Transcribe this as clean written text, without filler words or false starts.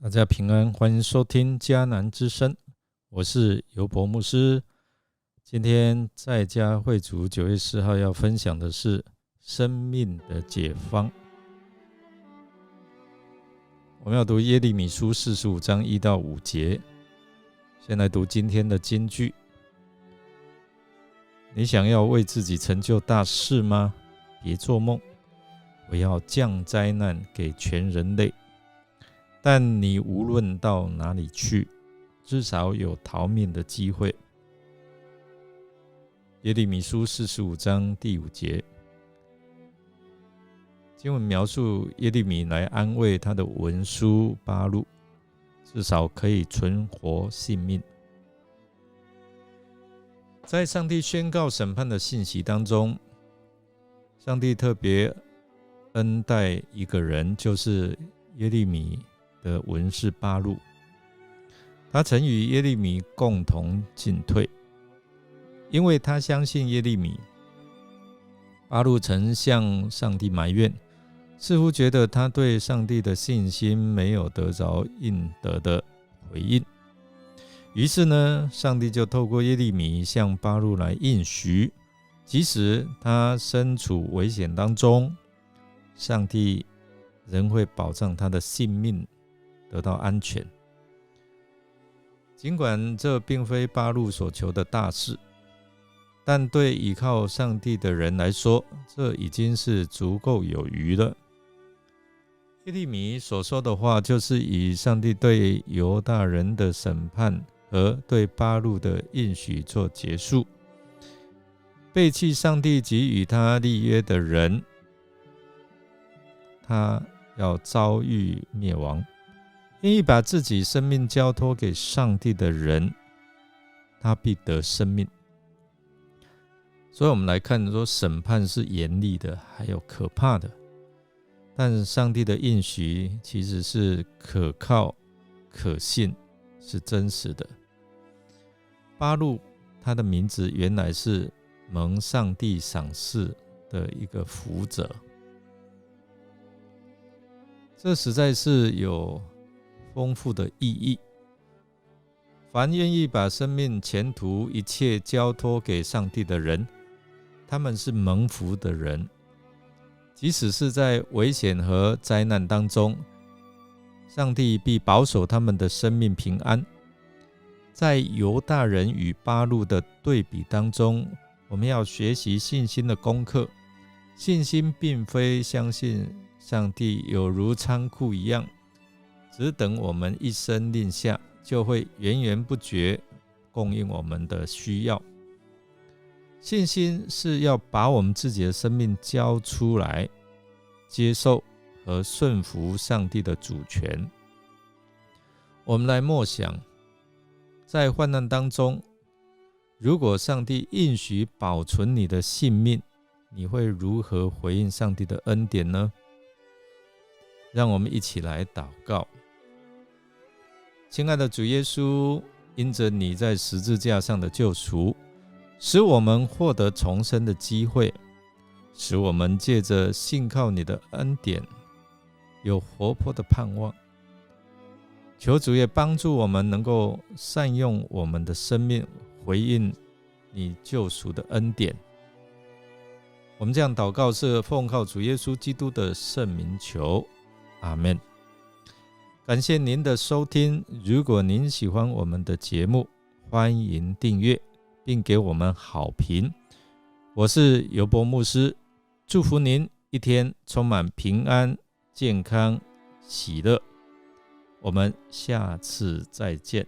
大家平安，欢迎收听迦南之声，我是尤伯牧师。今天在家会主9月4号要分享的是生命的解方。我们要读耶利米书45章1到5节。先来读今天的金句。你想要为自己成就大事吗？别做梦，我要降灾难给全人类。但你无论到哪里去，至少有逃命的机会。耶利米书45章第5节，经文描述耶利米来安慰他的文书巴录，至少可以存活性命。在上帝宣告审判的信息当中，上帝特别恩待一个人，就是耶利米的文士巴录。他曾与耶利米共同进退，因为他相信耶利米。巴录曾向上帝埋怨，似乎觉得他对上帝的信心没有得着应得的回应。于是呢，上帝就透过耶利米向巴录来应许，即使他身处危险当中，上帝仍会保障他的性命得到安全。尽管这并非巴录所求的大事，但对倚靠上帝的人来说，这已经是足够有余了。耶利米所说的话，就是以上帝对犹大人的审判和对巴录的应许做结束。背弃上帝及与他立约的人，他要遭遇灭亡。愿意把自己生命交托给上帝的人，他必得生命。所以我们来看说，审判是严厉的，还有可怕的，但上帝的应许其实是可靠、可信，是真实的。巴录他的名字原来是蒙上帝赏识的一个福者，这实在是有丰富的意义。凡愿意把生命、前途一切交托给上帝的人，他们是蒙福的人。即使是在危险和灾难当中，上帝必保守他们的生命平安。在犹大人与巴录的对比当中，我们要学习信心的功课。信心并非相信上帝有如仓库一样，只等我们一声令下，就会源源不绝供应我们的需要。信心是要把我们自己的生命交出来，接受和顺服上帝的主权。我们来默想，在患难当中，如果上帝应许保存你的性命，你会如何回应上帝的恩典呢？让我们一起来祷告。亲爱的主耶稣，因着你在十字架上的救赎，使我们获得重生的机会，使我们借着信靠你的恩典，有活泼的盼望。求主也帮助我们能够善用我们的生命，回应你救赎的恩典。我们这样祷告是奉靠主耶稣基督的圣名求，阿们。感谢您的收听，如果您喜欢我们的节目，欢迎订阅并给我们好评。我是尤伯牧师，祝福您一天充满平安、健康、喜乐。我们下次再见。